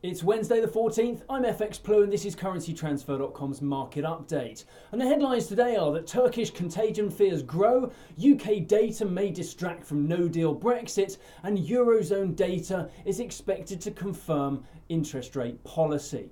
It's Wednesday the 14th, I'm FX Plu and this is CurrencyTransfer.com's market update. And the headlines today are that Turkish contagion fears grow, UK data may distract from no-deal Brexit, and Eurozone data is expected to confirm interest rate policy.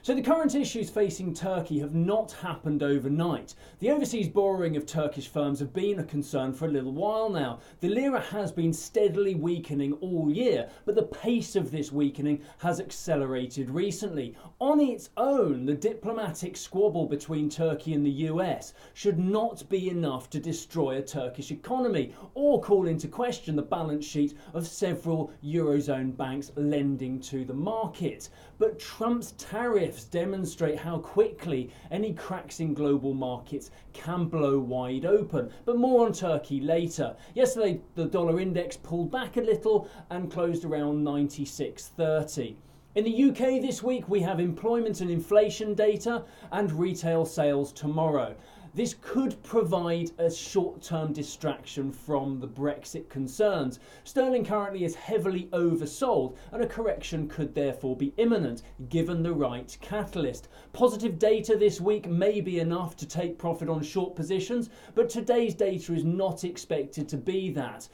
So the current issues facing Turkey have not happened overnight. The overseas borrowing of Turkish firms have been a concern for a little while now. The lira has been steadily weakening all year, but the pace of this weakening has accelerated recently. On its own, the diplomatic squabble between Turkey and the US should not be enough to destroy a Turkish economy or call into question the balance sheet of several Eurozone banks lending to the market. But Trump's tariffs demonstrate how quickly any cracks in global markets can blow wide open. But more on Turkey later. Yesterday, the dollar index pulled back a little and closed around 96.30. In the UK this week, we have employment and inflation data and retail sales tomorrow. This could provide a short-term distraction from the Brexit concerns. Sterling currently is heavily oversold and a correction could therefore be imminent given the right catalyst. Positive data this week may be enough to take profit on short positions, but today's data is not expected to be that.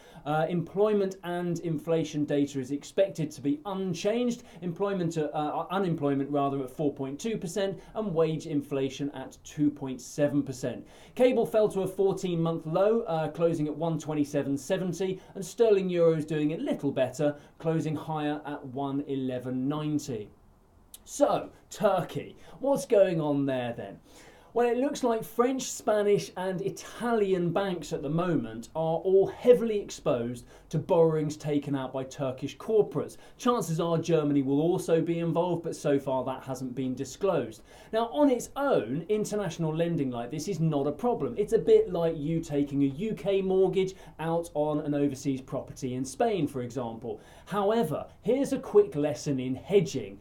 Employment and inflation data is expected to be unchanged. Unemployment rather at 4.2% and wage inflation at 2.7%. Cable fell to a 14-month low, closing at 127.70, and sterling euro is doing a little better, closing higher at 111.90. So, Turkey. What's going on there then? Well, it looks like French, Spanish and Italian banks at the moment are all heavily exposed to borrowings taken out by Turkish corporates. Chances are Germany will also be involved, but so far that hasn't been disclosed. Now, on its own, international lending like this is not a problem. It's a bit like you taking a UK mortgage out on an overseas property in Spain, for example. However, here's a quick lesson in hedging.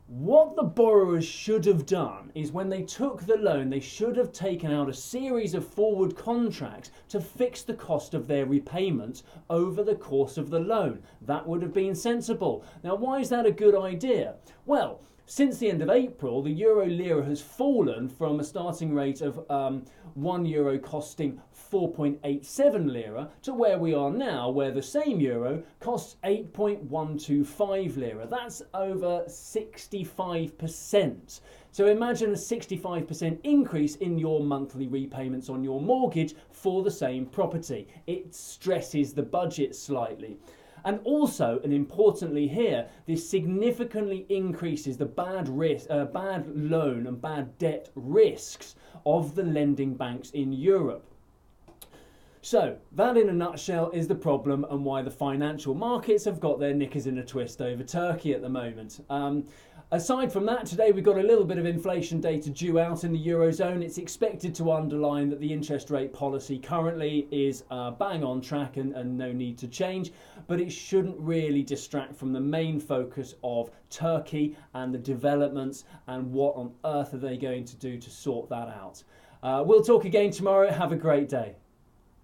What the borrowers should have done is when they took the loan, they should have taken out a series of forward contracts to fix the cost of their repayments over the course of the loan. That would have been sensible. Now, why is that a good idea? Well, since the end of April, the euro lira has fallen from a starting rate of €1 costing 4.87 lira to where we are now, where the same euro costs 8.125 lira. That's over 65%. So imagine a 65% increase in your monthly repayments on your mortgage for the same property. It stresses the budget slightly. And also, and importantly here, this significantly increases the bad loan and bad debt risks of the lending banks in Europe. So, that in a nutshell is the problem and why the financial markets have got their knickers in a twist over Turkey at the moment. Aside from that, today we've got a little bit of inflation data due out in the Eurozone. It's expected to underline that the interest rate policy currently is bang on track and no need to change, but it shouldn't really distract from the main focus of Turkey and the developments and what on earth are they going to do to sort that out. We'll talk again tomorrow. Have a great day.